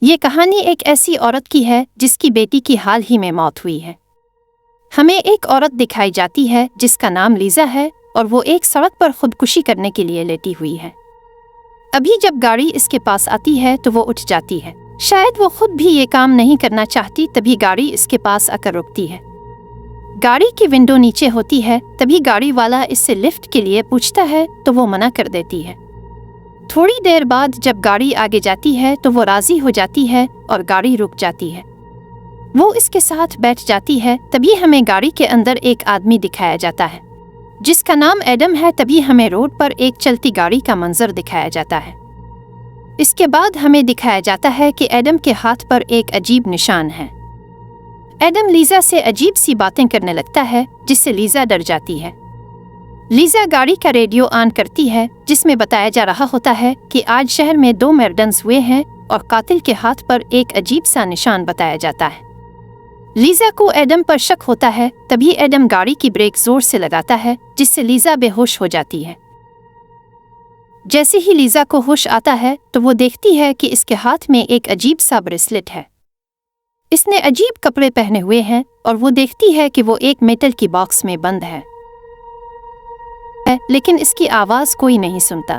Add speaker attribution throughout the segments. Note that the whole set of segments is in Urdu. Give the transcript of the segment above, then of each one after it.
Speaker 1: یہ کہانی ایک ایسی عورت کی ہے جس کی بیٹی کی حال ہی میں موت ہوئی ہے۔ ہمیں ایک عورت دکھائی جاتی ہے جس کا نام لیزا ہے اور وہ ایک سڑک پر خودکشی کرنے کے لیے لیٹی ہوئی ہے۔ ابھی جب گاڑی اس کے پاس آتی ہے تو وہ اٹھ جاتی ہے۔ شاید وہ خود بھی یہ کام نہیں کرنا چاہتی، تبھی گاڑی اس کے پاس آ کر رکتی ہے۔ گاڑی کی ونڈو نیچے ہوتی ہے، تبھی گاڑی والا اس سے لفٹ کے لیے پوچھتا ہے تو وہ منع کر دیتی ہے۔ تھوڑی دیر بعد جب گاڑی آگے جاتی ہے تو وہ راضی ہو جاتی ہے اور گاڑی رک جاتی ہے۔ وہ اس کے ساتھ بیٹھ جاتی ہے، تبھی ہمیں گاڑی کے اندر ایک آدمی دکھایا جاتا ہے جس کا نام ایڈم ہے۔ تبھی ہمیں روڈ پر ایک چلتی گاڑی کا منظر دکھایا جاتا ہے۔ اس کے بعد ہمیں دکھایا جاتا ہے کہ ایڈم کے ہاتھ پر ایک عجیب نشان ہے۔ ایڈم لیزا سے عجیب سی باتیں کرنے لگتا ہے جس سے لیزا ڈر جاتی ہے۔ لیزا گاڑی کا ریڈیو آن کرتی ہے جس میں بتایا جا رہا ہوتا ہے کہ آج شہر میں 2 مرڈرز ہوئے ہیں اور قاتل کے ہاتھ پر ایک عجیب سا نشان بتایا جاتا ہے۔ لیزا کو ایڈم پر شک ہوتا ہے، تبھی ایڈم گاڑی کی بریک زور سے لگاتا ہے جس سے لیزا بے ہوش ہو جاتی ہے۔ جیسے ہی لیزا کو ہوش آتا ہے تو وہ دیکھتی ہے کہ اس کے ہاتھ میں ایک عجیب سا بریسلٹ ہے۔ اس نے عجیب کپڑے پہنے ہوئے ہیں اور وہ دیکھتی ہے کہ وہ ایک میٹل کی باکس میں بند ہے، لیکن اس کی آواز کوئی نہیں سنتا۔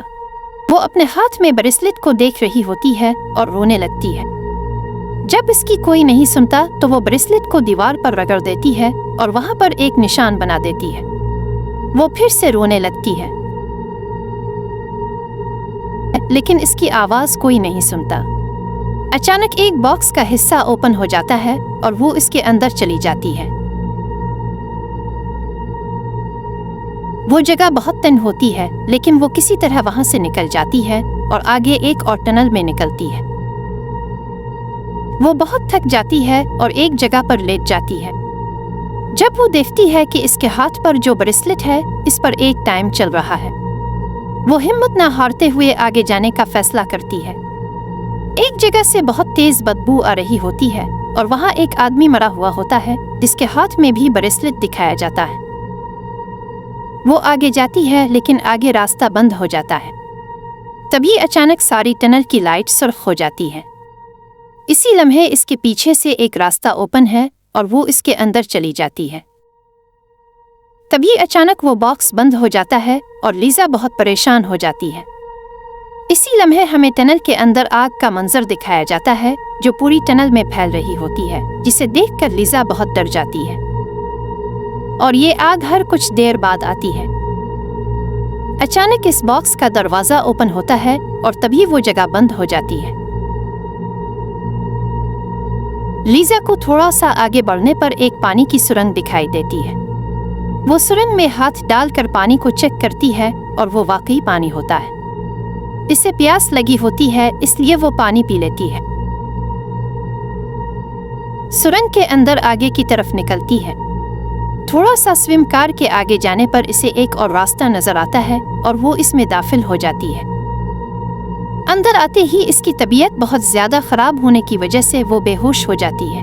Speaker 1: وہ اپنے ہاتھ میں بریسلٹ کو دیکھ رہی ہوتی ہے اور رونے لگتی ہے۔ جب اس کی کوئی نہیں سنتا تو وہ بریسلٹ کو دیوار پر رگڑ دیتی ہے اور وہاں پر ایک نشان بنا دیتی ہے۔ وہ پھر سے رونے لگتی ہے، لیکن اس کی آواز کوئی نہیں سنتا۔ اچانک ایک باکس کا حصہ اوپن ہو جاتا ہے اور وہ اس کے اندر چلی جاتی ہے۔ وہ جگہ بہت تنگ ہوتی ہے، لیکن وہ کسی طرح وہاں سے نکل جاتی ہے اور آگے ایک اور ٹنل میں نکلتی ہے۔ وہ بہت تھک جاتی ہے اور ایک جگہ پر لیٹ جاتی ہے۔ جب وہ دیکھتی ہے کہ اس کے ہاتھ پر جو بریسلٹ ہے اس پر ایک ٹائم چل رہا ہے، وہ ہمت نہ ہارتے ہوئے آگے جانے کا فیصلہ کرتی ہے۔ ایک جگہ سے بہت تیز بدبو آ رہی ہوتی ہے اور وہاں ایک آدمی مرا ہوا ہوتا ہے جس کے ہاتھ میں بھی بریسلٹ دکھایا جاتا ہے۔ وہ آگے جاتی ہے لیکن آگے راستہ بند ہو جاتا ہے۔ تبھی اچانک ساری ٹنل کی لائٹ سرخ ہو جاتی ہے۔ اسی لمحے اس کے پیچھے سے ایک راستہ اوپن ہے اور وہ اس کے اندر چلی جاتی ہے۔ تبھی اچانک وہ باکس بند ہو جاتا ہے اور لیزا بہت پریشان ہو جاتی ہے۔ اسی لمحے ہمیں ٹنل کے اندر آگ کا منظر دکھایا جاتا ہے جو پوری ٹنل میں پھیل رہی ہوتی ہے، جسے دیکھ کر لیزا بہت ڈر جاتی ہے، اور یہ آگ ہر کچھ دیر بعد آتی ہے۔ اچانک اس باکس کا دروازہ اوپن ہوتا ہے اور تبھی وہ جگہ بند ہو جاتی ہے۔ لیزا کو تھوڑا سا آگے بڑھنے پر ایک پانی کی سرنگ دکھائی دیتی ہے۔ وہ سرنگ میں ہاتھ ڈال کر پانی کو چیک کرتی ہے اور وہ واقعی پانی ہوتا ہے۔ اسے پیاس لگی ہوتی ہے، اس لیے وہ پانی پی لیتی ہے۔ سرنگ کے اندر آگے کی طرف نکلتی ہے۔ تھوڑا سا سویم کار کے آگے جانے پر اسے ایک اور راستہ نظر آتا ہے اور وہ اس میں داخل ہو جاتی ہے۔ اندر آتے ہی اس کی طبیعت بہت زیادہ خراب ہونے کی وجہ سے وہ بے ہوش ہو جاتی ہے۔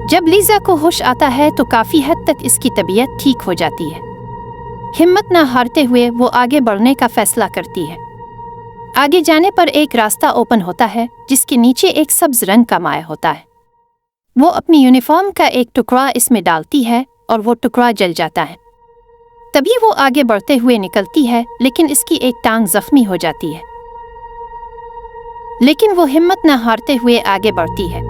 Speaker 1: جب لیزا کو ہوش آتا ہے تو کافی حد تک اس کی طبیعت ٹھیک ہو جاتی ہے۔ ہمت نہ ہارتے ہوئے وہ آگے بڑھنے کا فیصلہ کرتی ہے۔ آگے جانے پر ایک راستہ اوپن ہوتا ہے جس کے نیچے ایک سبز رنگ کا مائع ہوتا ہے۔ وہ اپنی یونیفارم کا ایک ٹکڑا اس میں ڈالتی ہے اور وہ ٹکڑا جل جاتا ہے۔ تبھی وہ آگے بڑھتے ہوئے نکلتی ہے، لیکن اس کی ایک ٹانگ زخمی ہو جاتی ہے۔ لیکن وہ ہمت نہ ہارتے ہوئے آگے بڑھتی ہے۔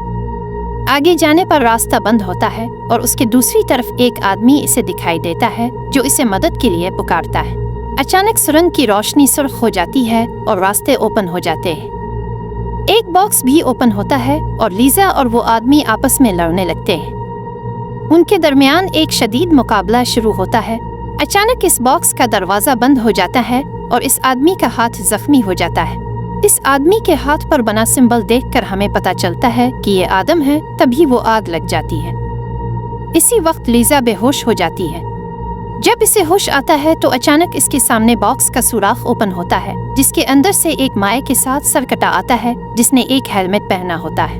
Speaker 1: آگے جانے پر راستہ بند ہوتا ہے اور اس کے دوسری طرف ایک آدمی اسے دکھائی دیتا ہے جو اسے مدد کے لیے پکارتا ہے۔ اچانک سرنگ کی روشنی سرخ ہو جاتی ہے اور راستے اوپن ہو جاتے ہیں۔ ایک باکس بھی اوپن ہوتا ہے اور لیزا اور وہ آدمی آپس میں لڑنے لگتے ہیں۔ ان کے درمیان ایک شدید مقابلہ شروع ہوتا ہے۔ اچانک اس باکس کا دروازہ بند ہو جاتا ہے اور اس آدمی کا ہاتھ زخمی ہو جاتا ہے۔ اس آدمی کے ہاتھ پر بنا سمبل دیکھ کر ہمیں پتہ چلتا ہے کہ یہ آدم ہے، تبھی وہ آگ لگ جاتی ہے۔ اسی وقت لیزا بے ہوش ہو جاتی ہے۔ جب اسے ہوش آتا ہے تو اچانک اس کے سامنے باکس کا سوراخ اوپن ہوتا ہے جس کے اندر سے ایک مائع کے ساتھ سرکٹا آتا ہے جس نے ایک ہیلمٹ پہنا ہوتا ہے۔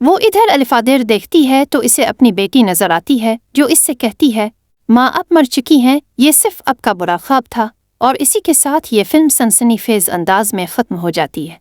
Speaker 1: وہ ادھر الفادر دیکھتی ہے تو اسے اپنی بیٹی نظر آتی ہے جو اس سے کہتی ہے، ماں اب مر چکی ہیں، یہ صرف اب کا برا خواب تھا، اور اسی کے ساتھ یہ فلم سنسنی خیز انداز میں ختم ہو جاتی ہے۔